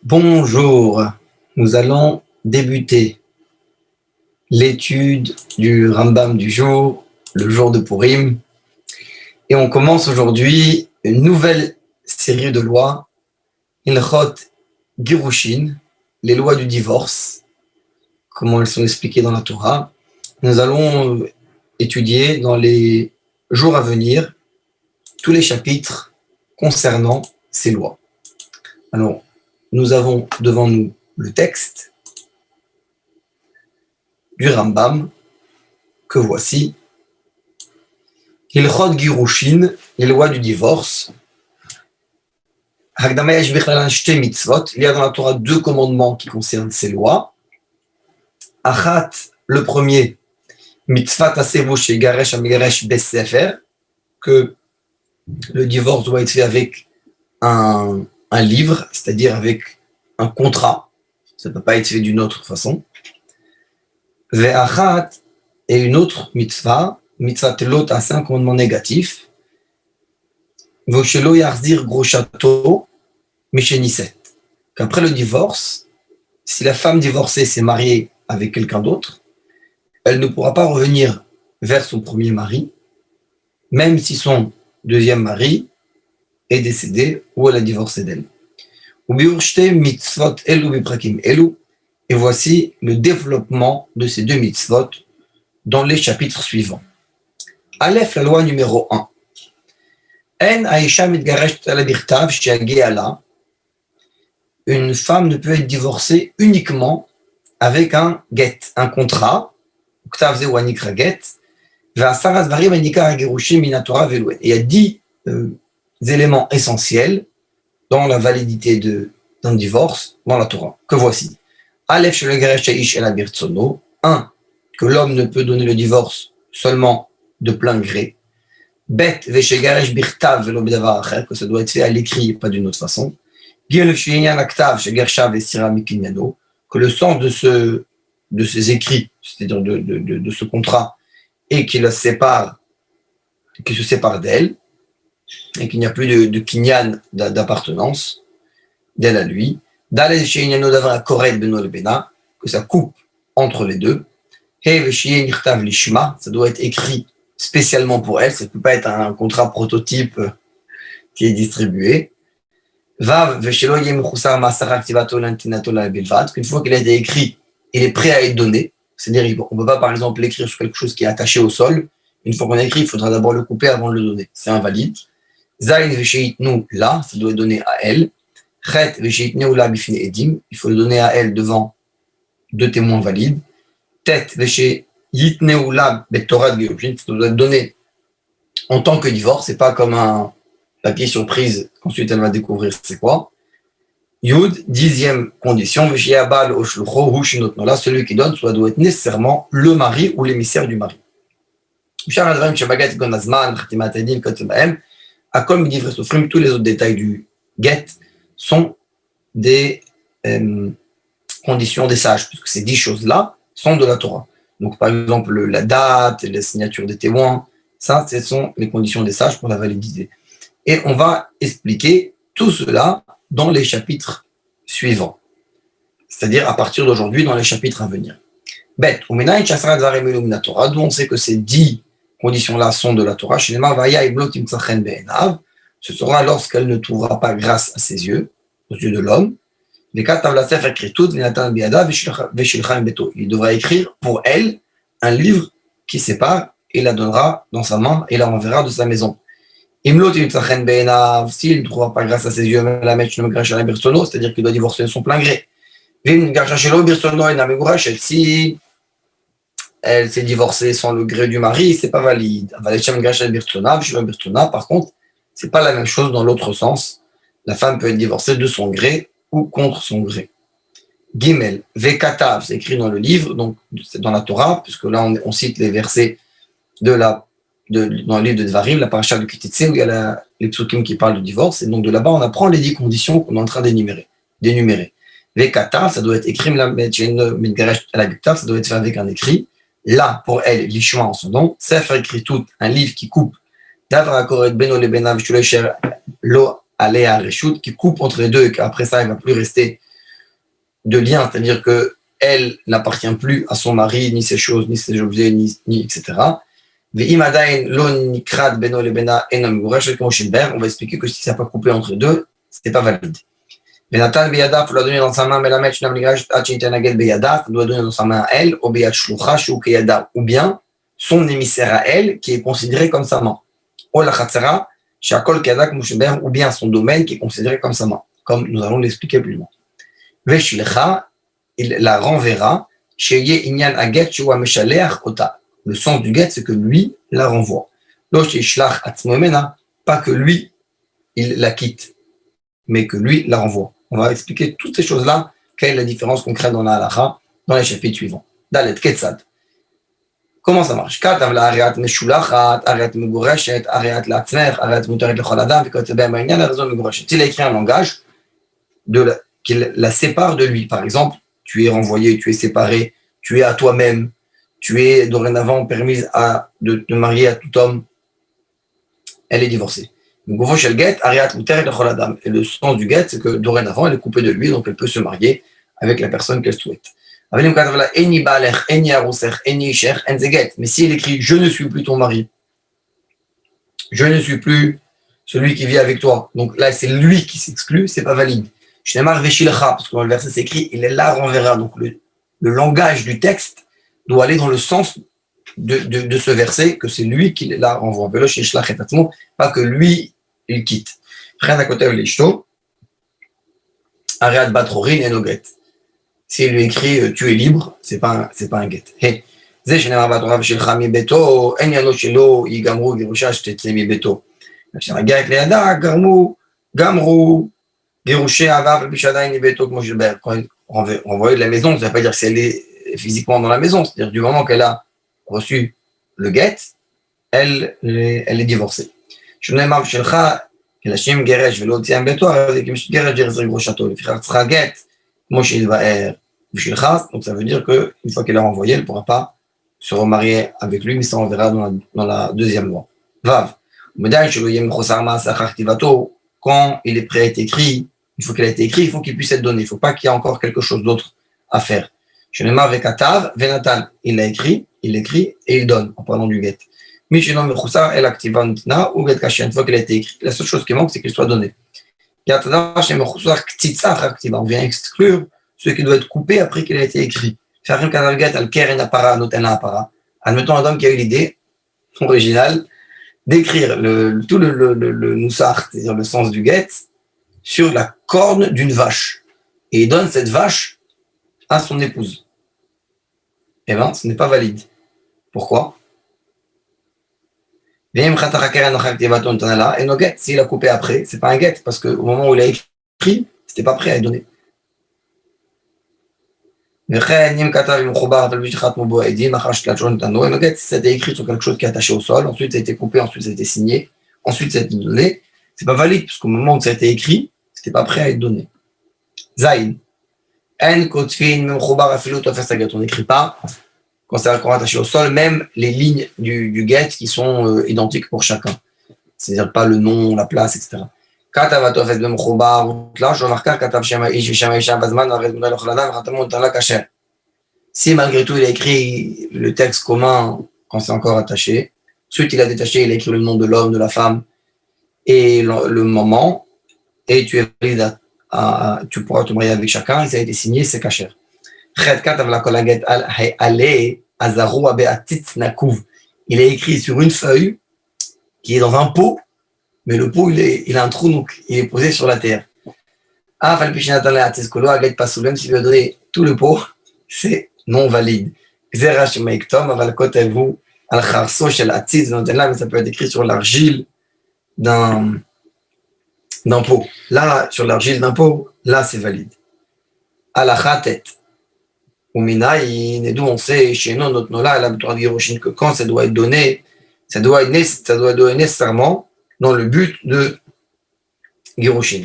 Bonjour, nous allons débuter l'étude du Rambam du jour, le jour de Purim. Et on commence aujourd'hui une nouvelle série de lois, Ilchot Girushin, les lois du divorce, comment elles sont expliquées dans la Torah. Nous allons étudier dans les jours à venir tous les chapitres concernant ces lois. Alors, nous avons devant nous le texte du Rambam, que voici. Hilchot Girushin, les lois du divorce. Il y a dans la Torah deux commandements qui concernent ces lois. Achat, le premier, mitzvat asevu shegaresh amigaresh besefer, que le divorce doit être fait avec un livre, c'est-à-dire avec un contrat. Ça ne peut pas être fait d'une autre façon. Ve'achat, et une autre mitzvah lot, c'est un commandement négatif. Voshelo yarzir groshato misheniset. Qu'après le divorce, si la femme divorcée s'est mariée avec quelqu'un d'autre, elle ne pourra pas revenir vers son premier mari, même si son deuxième mari est décédé ou elle a divorcé d'elle. Et voici le développement de ces deux mitzvot dans les chapitres suivants. Aleph, la loi numéro 1. Une femme ne peut être divorcée uniquement avec un get, un contrat. Il y a 10 éléments essentiels dans la validité d'un divorce dans la Torah, que voici. Aleph, 1, que l'homme ne peut donner le divorce seulement de plein gré. Bet, que ça doit être fait à l'écrit et pas d'une autre façon. Que le sens de ces écrits, c'est-à-dire de ce contrat, et qu'il se sépare d'elle, et qu'il n'y a plus de kinyan d'appartenance d'elle à lui. Que ça coupe entre les deux. Ça doit être écrit spécialement pour elle, ça ne peut pas être un contrat prototype qui est distribué. Qu'une fois qu'il a été écrit, il est prêt à être donné. C'est-à-dire qu'on ne peut pas, par exemple, l'écrire sur quelque chose qui est attaché au sol. Une fois qu'on a écrit, il faudra d'abord le couper avant de le donner. C'est invalide. Zayin là, ça doit être donné à elle. Chet edim, il faut le donner à elle devant deux témoins valides. Tet yitneula betorat gerushin, ça doit être donné en tant que divorce, c'est pas comme un papier surprise qu'ensuite elle va découvrir c'est quoi. Yud, 10e condition, celui qui donne doit être nécessairement le mari ou l'émissaire du mari. Tous les autres détails du get sont des conditions des sages, puisque ces 10 choses-là sont de la Torah. Donc, par exemple, la date, la signature des témoins, ça, ce sont les conditions des sages pour la validité. Et on va expliquer tout cela dans les chapitres suivants, c'est-à-dire à partir d'aujourd'hui dans les chapitres à venir. D'où on sait que ces 10 conditions-là sont de la Torah. Ce sera lorsqu'elle ne trouvera pas grâce à ses yeux, aux yeux de l'homme. Il devra écrire pour elle un livre qui sépare et la donnera dans sa main et la renverra de sa maison. S'il ne trouvera pas grâce à ses yeux, c'est-à-dire qu'il doit divorcer de son plein gré. Si elle s'est divorcée sans le gré du mari, c'est pas valide. Par contre, c'est pas la même chose dans l'autre sens. La femme peut être divorcée de son gré ou contre son gré. Gimel, Vekatav, c'est écrit dans le livre, donc c'est dans la Torah, puisque là on cite les versets dans le livre de Dvarim, la paracha de Kititse, où il y a les psukim qui parlent du divorce, et donc de là-bas on apprend les 10 conditions qu'on est en train d'énumérer. Vekatav, ça doit être écrit, ça doit être fait avec un écrit. Là, pour elle, l'ishma en son nom, Sefer écrit tout, un livre qui coupe, Davra Koret Beno le Benav, lo Alea Reshut, qui coupe entre les deux, et qu'après ça, il ne va plus rester de lien, c'est-à-dire que elle n'appartient plus à son mari, ni ses choses, ni ses objets, ni etc. On va expliquer que si ça n'a pas coupé entre les deux, ce n'est pas valide. Benatan Beyada, il faut la donner dans sa main, mais la mettre, il doit donner dans sa main à elle, ou bien son émissaire à elle, qui est considéré comme sa main. Ou bien son domaine qui est considéré comme sa main, comme nous allons l'expliquer plus loin. Veshilcha, il la renverra, le sens du get, c'est que lui la renvoie. Pas que lui, il la quitte, mais que lui la renvoie. On va expliquer toutes ces choses-là, quelle est la différence concrète dans la halakha, dans les chapitres suivants. Dalet, Ketzad. Comment ça marche? Il y a la raison il a écrit un langage qui la sépare de lui. Par exemple, tu es renvoyé, tu es séparé, tu es à toi-même, tu es dorénavant permise de te marier à tout homme, elle est divorcée. Et le sens du get, c'est que dorénavant, elle est coupée de lui, donc elle peut se marier avec la personne qu'elle souhaite. Mais si elle écrit « Je ne suis plus ton mari, je ne suis plus celui qui vit avec toi », donc là, c'est lui qui s'exclut, c'est pas valide. Parce que dans le verset, c'est écrit « Il la renverra ». Donc le langage du texte doit aller dans le sens de ce verset, que c'est lui qui la renvoie. Pas que lui, il quitte. S'il lui écrit tu es libre, c'est pas un get. Hey. Quand renvoyer de la maison, ça ne veut pas dire si elle est physiquement dans la maison, c'est-à-dire du moment qu'elle a reçu le get, elle est divorcée. Donc ça veut dire qu'une fois qu'elle est renvoyée, elle ne pourra pas se remarier avec lui, mais ça on verra dans la deuxième loi. Vav. Quand il est prêt à être écrit, une fois qu'il a été écrit, il faut qu'il puisse être donné. Il ne faut pas qu'il y ait encore quelque chose d'autre à faire. Il l'a écrit, il l'écrit et il donne en parlant du get. Une fois qu'il a été écrit, la seule chose qui manque, c'est qu'il soit donné. On vient exclure ce qui doit être coupé après qu'il a été écrit. Admettons un homme qui a eu l'idée originale d'écrire tout le noussar, c'est-à-dire le sens du get, sur la corne d'une vache. Et il donne cette vache à son épouse. Eh bien, ce n'est pas valide. Pourquoi? Et no get, s'il a coupé après, c'est pas un get, parce qu'au moment où il a écrit, c'était pas prêt à être donné. Si c'était écrit sur quelque chose qui est attaché au sol, ensuite ça a été coupé, ensuite ça a été signé, ensuite ça a été donné, c'est pas valide, parce qu'au moment où ça a été écrit, c'était pas prêt à être donné. Zayn. On n'écrit pas quand c'est encore attaché au sol, même les lignes du get qui sont identiques pour chacun. C'est-à-dire pas le nom, la place, etc. Si malgré tout il a écrit le texte commun quand c'est encore attaché, ensuite il a détaché, il a écrit le nom de l'homme, de la femme et le moment, et tu es valide tu pourras te marier avec chacun, et ça a été signé, c'est caché. Il est écrit sur une feuille qui est dans un pot, mais le pot il a un trou, donc il est posé sur la terre. Même s'il lui a donné tout le pot, c'est non valide. Mais ça peut être écrit sur l'argile d'un pot. Là, sur l'argile d'un pot, là c'est valide. Alachatet. Et d'où on sait chez nous, notre nola, la Torah de Giroshin, que quand ça doit être donné, ça doit être donné nécessairement dans le but de Giroshin.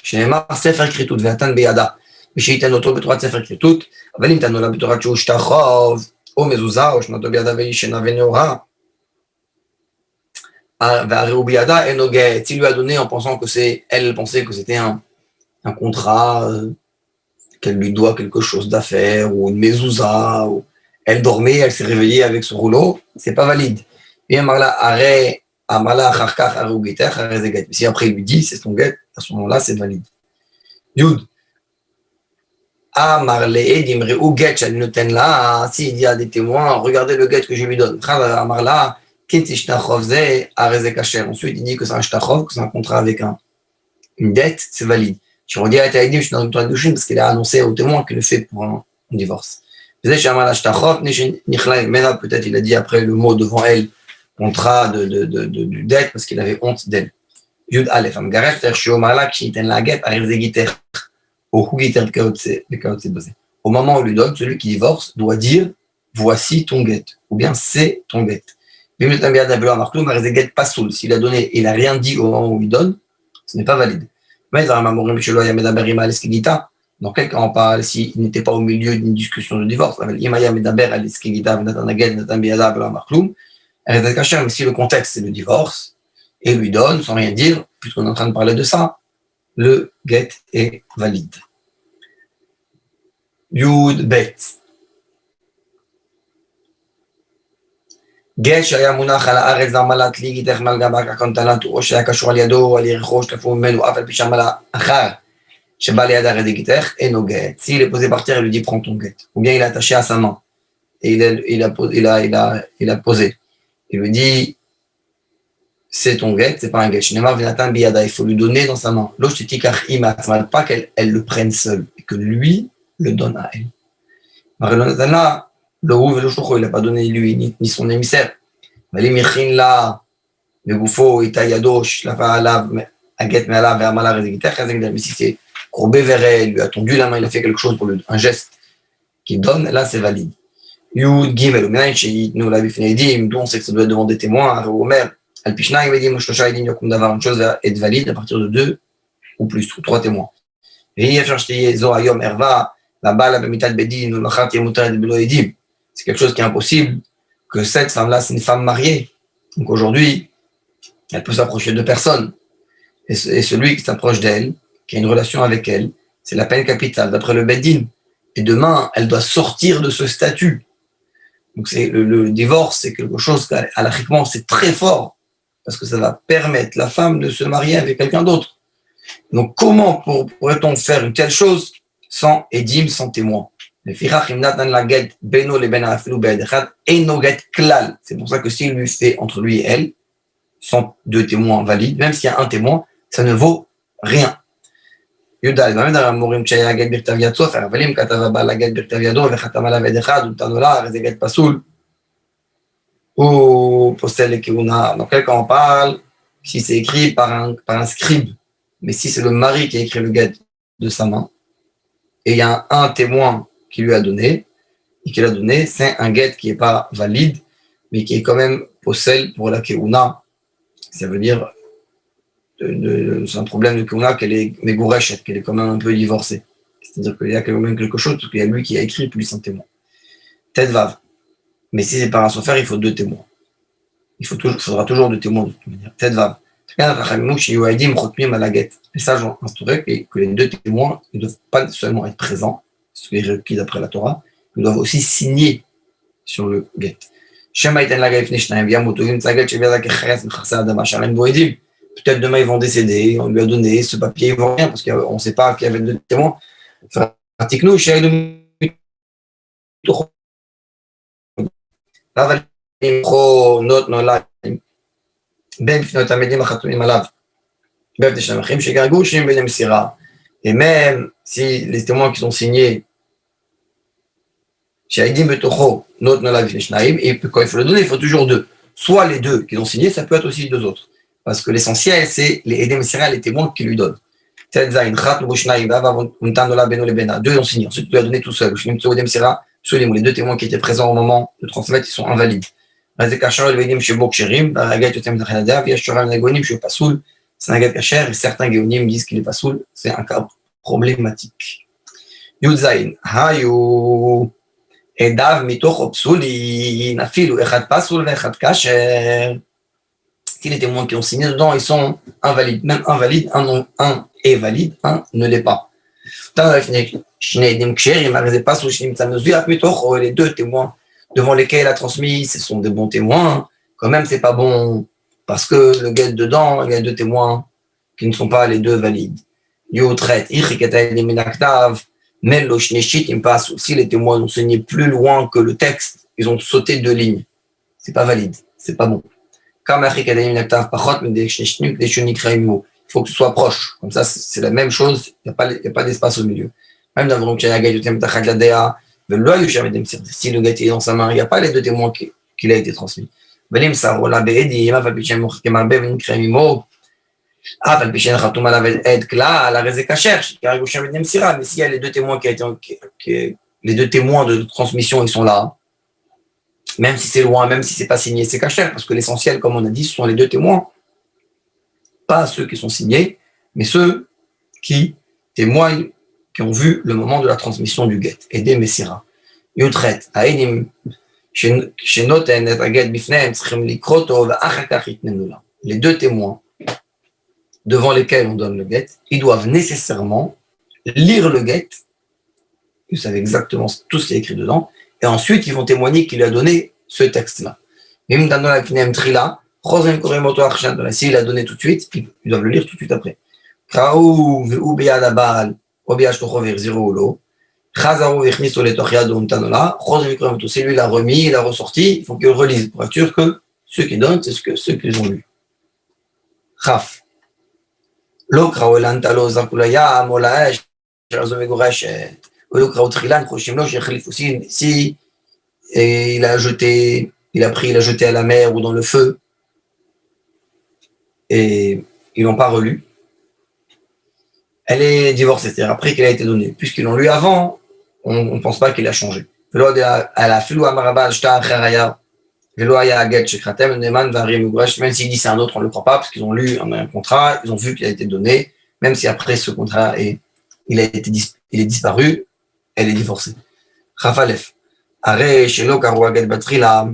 Chez Neymar, Sefer Kritut, Vatan Beyada. Mais chez Itan Otro, Betorah Sefer Kritut, Avalim Tanola, Betorah Tchouchtachov, O Mezouza, O Shnato Beyada Veishena Venora, Vareu Beyada, Enoget. Il lui a donné en pensant que elle pensait que c'était un contrat, qu'elle lui doit quelque chose d'affaires, ou une mezouza, ou elle dormait, elle s'est réveillée avec ce rouleau, c'est pas valide. Et si après il lui dit, c'est ton guet, à ce moment-là, c'est valide. Yud. Amarle, dimre, ou guet, je ne t'en là, s'il y a des témoins, regardez le guet que je lui donne. Amarla, ensuite, il dit que c'est un shtachov, que c'est un contrat avec une dette, c'est valide. Je redis à Taïdim, je suis dans une toile de Chine parce qu'il a annoncé au témoin qu'il le fait pour un divorce. Maintenant, peut-être il a dit après le mot devant elle, contrat de dette parce qu'il avait honte d'elle. Yud Aleph, Amgaresh, Tershio qui t'en la guette, au moment où il lui donne, celui qui divorce doit dire voici ton guet, ou bien c'est ton guet. S'il a donné et il n'a rien dit au moment où il donne, ce n'est pas valide. Mais dans quel cas on parle s'il n'était pas au milieu d'une discussion de divorce? Mais si le contexte c'est le divorce, et lui donne sans rien dire, puisqu'on est en train de parler de ça, le get est valide. Yud Bet. גט שהיה מונח על הארץ ועמלת לי גיתך מלגבה כקונטלנט או שהיה קשור על ידו או על ירחו שתקפו ממנו אף על פי שעמלה אחר שבא ליד הרי גיתך אינו גט. S'il est posé par terre, il lui dit prends ton guet. Ou bien il est attaché à sa main et il a posé. Il lui dit c'est ton guet, c'est pas un guet. Shnemar v'natan biyada, il faut lui donner dans sa main. Lo shetikach ima atzmal, pas qu'elle le prenne seule et que lui le donne à elle. Marilonatana le roux et le choucho, il n'a pas donné lui ni son émissaire. Mais les michin là, le goufo, il taille à douche, la va à la, à guette, mais à la, vers Amala, mais si c'est courbé vers elle, lui a tendu la main, il a fait quelque chose pour lui, un geste qu'il donne, là c'est valide. Yud Gimel, nous l'avons fait dit, d'où on sait que ça doit être devant des témoins, à Omer, Al-Pishna, il va dire, Moshlosha, il dit, d'avoir une chose va être valide à partir de 2 ou plus, ou 3 témoins. Et Zoayom, Erva, la balle, la Bemitat Bedin, ou Lachat, Yemutar, de Belo Edim. C'est quelque chose qui est impossible, que cette femme-là, c'est une femme mariée. Donc aujourd'hui, elle peut s'approcher de personne. Et celui qui s'approche d'elle, qui a une relation avec elle, c'est la peine capitale, d'après le Beddin. Et demain, elle doit sortir de ce statut. Donc c'est le divorce, c'est quelque chose qu'alachiquement, c'est très fort, parce que ça va permettre la femme de se marier avec quelqu'un d'autre. Donc comment pourrait-on faire une telle chose sans édim, sans témoin? C'est pour ça que s'il lui fait entre lui et elle, sans 2 témoins valides, même s'il y a un témoin, ça ne vaut rien. Dans quel cas on parle, si c'est écrit par un scribe, mais si c'est le mari qui a écrit le guet de sa main, et il y a un témoin qui lui a donné, et qu'il a donné, c'est un guet qui n'est pas valide, mais qui est quand même possède pour la keuna. Ça veut dire, c'est un problème de keuna qu'elle est mégourechet, qu'elle est quand même un peu divorcée. C'est-à-dire qu'il y a quand même quelque chose, parce qu'il y a lui qui a écrit, plus un témoin. Tête vav. Mais si c'est par un sofer, il faut 2 témoins. Il faudra toujours 2 témoins de toute manière. Tête vav. Les sages ont instauré que les 2 témoins ne doivent pas seulement être présents, ce qui est requis d'après la Torah, ils doivent aussi signer sur le guet. Peut-être demain ils vont décéder, on lui a donné ce papier, ils ne vont rien parce qu'on ne sait pas qu'il y avait 2 témoins. Et même si les témoins qui sont signés, et quand il faut le donner, il faut toujours 2. Soit les 2 qui ont signé, ça peut être aussi 2 autres. Parce que l'essentiel, c'est les Edem Sira, les témoins qui lui donnent. 2 ont signé, ensuite il lui a donné tout seul. Les 2 témoins qui étaient présents au moment de transmettre, ils sont invalides. C'est un gars cacher et certains géonim disent qu'il est pas soul, c'est un cas problématique. Yudzaïn, hayu, edav mitoch psuli, nafilu, echad pasul, echad kacher. Si les témoins qui ont signé dedans, ils sont invalides, même invalides, un est valide, un ne l'est pas. Les deux témoins devant lesquels il a transmis, ce sont des bons témoins. Quand même, c'est pas bon parce que le guet dedans, il y a deux témoins qui ne sont pas les deux valides. Si les témoins ont saigné plus loin que le texte, ils ont sauté deux lignes. C'est pas valide, c'est pas bon. Il faut que ce soit proche. Comme ça, c'est la même chose. Il n'y a pas d'espace au milieu. Même dans le si le gars est dans sa main, il n'y a pas les deux témoins qu'il a été transmis. Mais si il y a les deux témoins les deux témoins de transmission, ils sont là. Même si c'est loin, même si c'est pas signé, c'est caché, parce que l'essentiel, comme on a dit, ce sont les deux témoins, pas ceux qui sont signés, mais ceux qui témoignent, qui ont vu le moment de la transmission du guet, et des messira. Yutret, Aïdim, Shenoten et Aget Bifnem, Tschem Likroto, Achakachitnenula. Les deux témoins devant lesquels on donne le guet, ils doivent nécessairement lire le guet, vous savez exactement tout ce qui est écrit dedans, et ensuite ils vont témoigner qu'il a donné ce texte-là. Même dans la Kinem Trila, s'il l'a donné tout de suite, ils doivent le lire tout de suite après. Si lui l'a remis, il l'a ressorti, il faut qu'il relise pour être sûr que ceux qui donnent, c'est ceux qu'ils ont lu. Chaf. Si il a jeté, il a jeté à la mer ou dans le feu, et ils l'ont pas relu, elle est divorcée, c'est-à-dire après qu'elle a été donnée. Puisqu'ils l'ont lu avant, on ne pense pas qu'il a changé. Même s'il dit c'est un autre, on ne le croit pas, parce qu'ils ont lu un contrat, ils ont vu qu'il a été donné, même si après ce contrat il est disparu, elle est divorcée. Chafalef. הרי שלא קראו הגט בתחילה,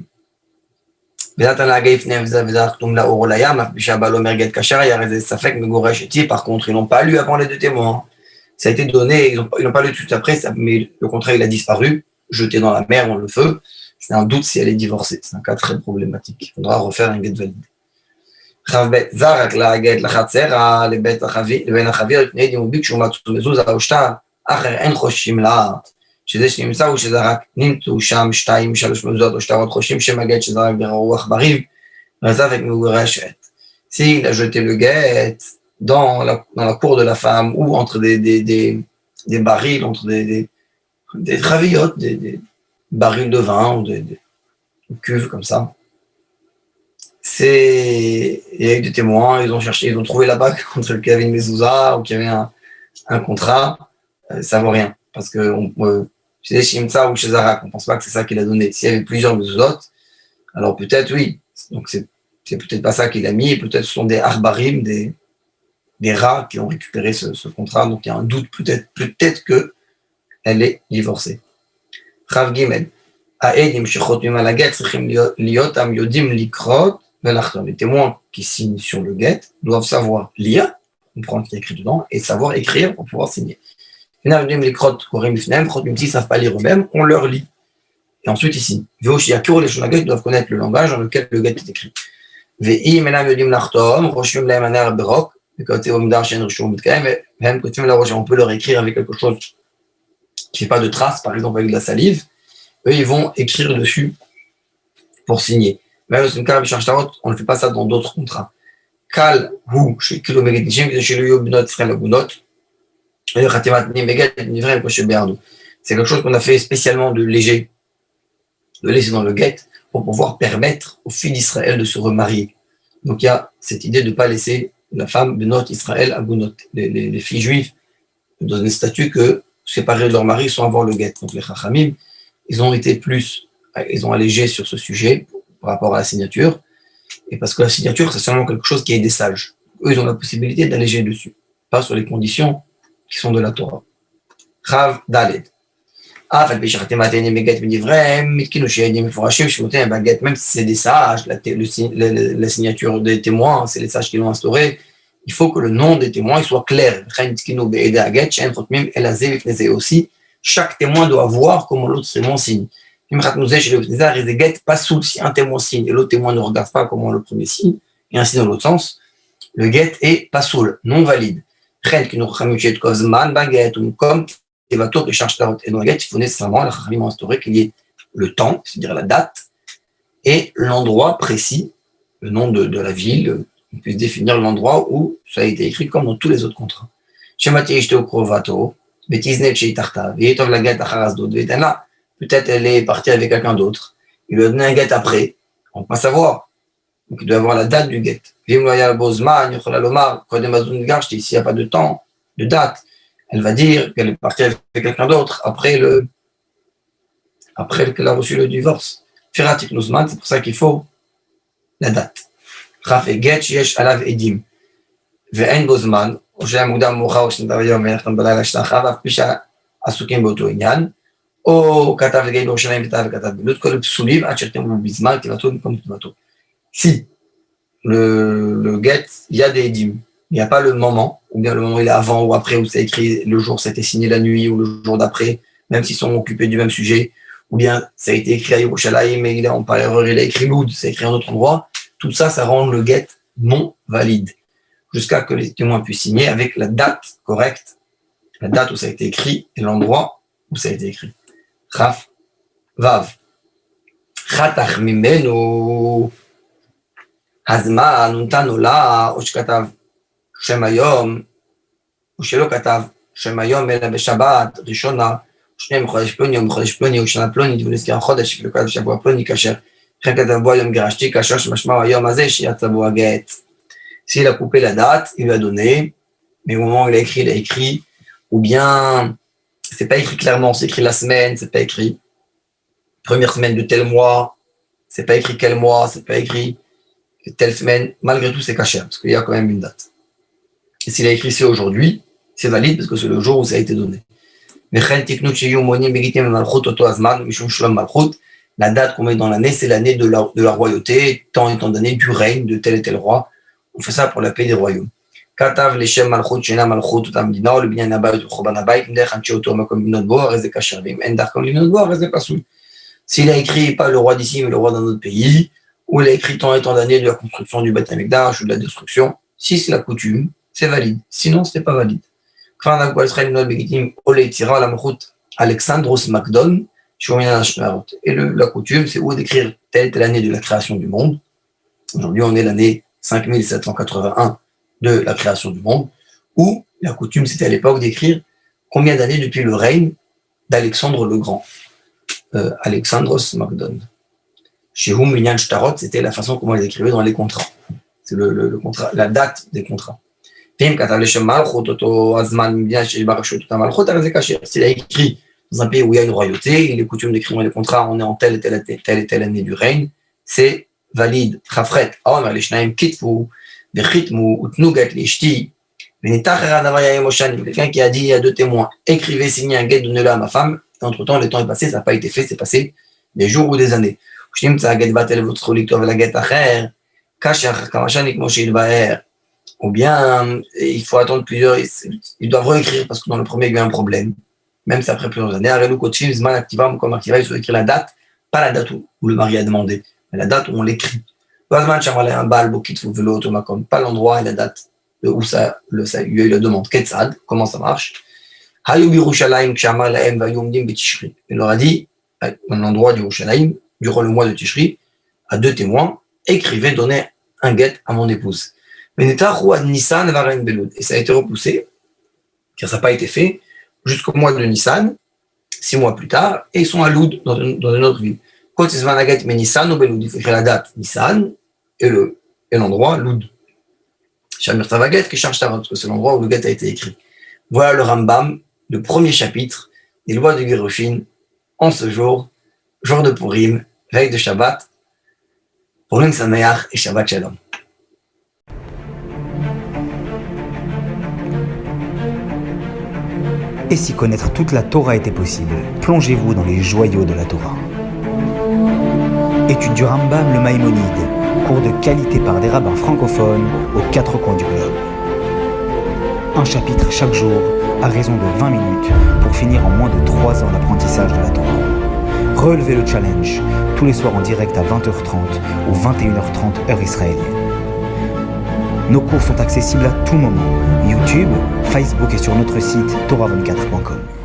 ונתן להגה לפניהם וזה חתום לאור לים, אף שהבעל אומר גט כשר, היה הרי זה ספק מגורש איתי, par contre, ils n'ont pas lu avant les deux témoins. Ça a été donné, ils n'ont pas lu tout de suite après, mais le contrat, il a disparu, jeté dans la mer, dans le feu. C'est un doute si elle est divorcée. C'est un cas très problématique. Il faudra refaire un guet valide. חב זרק להגט לחצרה, לבן החביר, לפני דימוביק שהוא מצאו מזוזה או שתה, אחר אין חושים לה. שזה שנמצא הוא שזרק, נמצאו שם 2-3 מזוזות או שטרות חושים שמגט שזרק ברוח בריב, ועזב את מגורשת. S'il a jeté le guet dans la cour de la femme ou entre des barils, entre des ravillottes, des barils de vin ou des cuves comme ça, il y a eu des témoins, ils ont trouvé la bague contre lequel il y avait une mezouza ou qu'il y avait un contrat, ça vaut rien. Parce que chez Shimtsa ou chez Zarak, on ne pense pas que c'est ça qu'il a donné. S'il y avait plusieurs mezuzot, alors peut-être oui. Donc c'est peut-être pas ça qu'il a mis, peut-être ce sont des arbarim, des rats qui ont récupéré ce contrat. Donc il y a un doute, peut-être qu'elle est divorcée. Rav Gimel. Les témoins qui signent sur le guet doivent savoir lire, comprendre ce qui est écrit dedans, et savoir écrire pour pouvoir signer. S'ils ne savent pas lire eux-mêmes, on leur lit. Et ensuite, ils signent. Ils doivent connaître le langage dans lequel le guet est écrit. On peut leur écrire avec quelque chose qui n'est pas de trace, par exemple avec de la salive. Eux, ils vont écrire dessus pour signer. Même si on ne fait pas ça dans d'autres contrats. C'est quelque chose qu'on a fait spécialement de léger, de laisser dans le guet pour pouvoir permettre aux filles d'Israël de se remarier. Donc il y a cette idée de ne pas laisser la femme de notre Israël à Gounot. Les filles juives, dans un statut que séparées de leur mari sans avoir le guet. Donc les Chachamim, ils ont allégé sur ce sujet par rapport à la signature. Et parce que la signature, c'est seulement quelque chose qui est des sages. Eux, ils ont la possibilité d'alléger dessus, pas sur les conditions qui sont de la Torah. Rav Daled. Même si c'est des sages, la signature des témoins, c'est les sages qui l'ont instauré, il faut que le nom des témoins soit clair. Et aussi, chaque témoin doit voir comment l'autre témoin signe. Si un témoin signe et l'autre témoin ne regarde pas comment le premier signe, et ainsi dans l'autre sens, le get est pasoul, non valide. Comme Tevatot et charge tarot. Et dans le get, il faut nécessairement, la Chachamim instauré qu'il y ait le temps, c'est-à-dire la date, et l'endroit précis, le nom de la ville, on puisse définir l'endroit où ça a été écrit comme dans tous les autres contrats. Peut-être elle est partie avec quelqu'un d'autre, il lui a donné un get après, on ne peut pas savoir. Donc il doit avoir la date du get. S'il n'y a pas de temps, de date, elle va dire qu'elle est partie avec quelqu'un d'autre après qu'elle a reçu le divorce. C'est pour ça qu'il faut la date. Raf et get, yesh alav edim. Ve'en bozman, או שהיה מוקדם מאוחר או שנדע ביום ואנחנו בלילה שלחה, ואף פי שעסוקים באותו עניין, או כתב לגבי בירושלים וכתב בלוד, כל הפסולים עד שתמו בזמן כתבתו במקום כתבתו. Si le get, il y a des edim, il n'y a pas le moment, ou bien le moment il est avant ou après, où c'est écrit le jour, c'était signé la nuit, ou le jour d'après, même s'ils sont occupés du même sujet, ou bien ça a été écrit à Yerushalayim, mais par erreur il a écrit Loud, c'est écrit à un autre endroit, tout ça, ça rend le get non valide, jusqu'à que les témoins puissent signer avec la date correcte, la date où ça a été écrit et l'endroit où ça a été écrit. Chaf, Vav. Chatach mimenu הזמן נתנו לה, או שכתב שם היום, או שלא כתב שם היום, אלא בשבת ראשונה, שניהם בחודש פלוני, או בחודש פלוני, או שנה פלונית, ונזכר חודש, ולא כתב שבוע פלוני, כאשר לכן כתב בו היום גירשתי, כאשר שמשמעו היום הזה, שיצא בו הגט. S'il a coupé la date, il lui a donné, mais au moment où il a écrit, ou bien, c'est pas écrit clairement, c'est écrit la semaine, c'est pas écrit première semaine de tel mois, c'est pas écrit quel mois, c'est pas écrit telle semaine, malgré tout c'est caché, parce qu'il y a quand même une date. Et s'il a écrit c'est aujourd'hui, c'est valide parce que c'est le jour où ça a été donné. La date qu'on met dans l'année, c'est l'année de la royauté, temps étant donné du règne de tel et tel roi. On fait ça pour la paix des royaumes. Katav leshem malchut shena malchut utamdina le binyan habayit uchoban habayit mdech anchi oto makom binot bo arez kasher vim en darkon binot bo arez pasoul. S'il a écrit pas le roi d'ici mais le roi d'un autre pays, ou il a écrit tant et tant d'années de la construction du Beth Amikdash ou de la destruction, si c'est la coutume, c'est valide. Sinon, c'est pas valide. Alexandros Macdon, et la coutume, c'est où d'écrire telle année de la création du monde. Aujourd'hui, on est l'année 5781 de la création du monde, où la coutume, c'était à l'époque d'écrire combien d'années depuis le règne d'Alexandre le Grand. Alexandros Macdon. Chez Hum Minyan Shtarot, c'était la façon comment ils écrivaient dans les contrats. C'est le contrat, la date des contrats. S'il a écrit dans un pays où il y a une royauté, il est coutume d'écrire dans les contrats, on est en telle et telle année du règne, c'est valide. Chafret, quelqu'un qui a dit à deux témoins, écrivez, signez un guet, donnez-le à ma femme. Entre-temps, le temps est passé, ça n'a pas été fait, c'est passé des jours ou des années. Ou bien il faut attendre plusieurs, ils doivent réécrire parce que dans le premier il y a eu un problème, même si après plusieurs années, il faut écrire la date, pas la date où le mari a demandé, mais la date où on l'écrit. Pas l'endroit et la date où ça, il y a eu la demande. Ketzad, comment ça marche? Il leur a dit, à un endroit du Yerushalayim, durant le mois de Tishri, à deux témoins, écrivez, donnez un guet à mon épouse. Et ça a été repoussé, car ça n'a pas été fait, jusqu'au mois de Nissan, 6 mois plus tard, et ils sont à Loud, dans une autre ville. Il faut écrire la date Nissan et l'endroit Loud. Shamir Tavaget, qui charge Tarot, parce que c'est l'endroit où le guet a été écrit. Voilà le Rambam, le premier chapitre des lois de Girushin, en ce jour de Purim, veille de Shabbat, Purim Sameach et Shabbat Shalom. Et si connaître toute la Torah était possible, plongez-vous dans les joyaux de la Torah. Étude du Rambam, le Maïmonide, cours de qualité par des rabbins francophones aux 4 coins du globe. un chapitre chaque jour à raison de 20 minutes pour finir en moins de 3 ans l'apprentissage de la Torah. Relevez le challenge tous les soirs en direct à 20h30 ou 21h30 heure israélienne. Nos cours sont accessibles à tout moment, YouTube, Facebook et sur notre site torah24.com.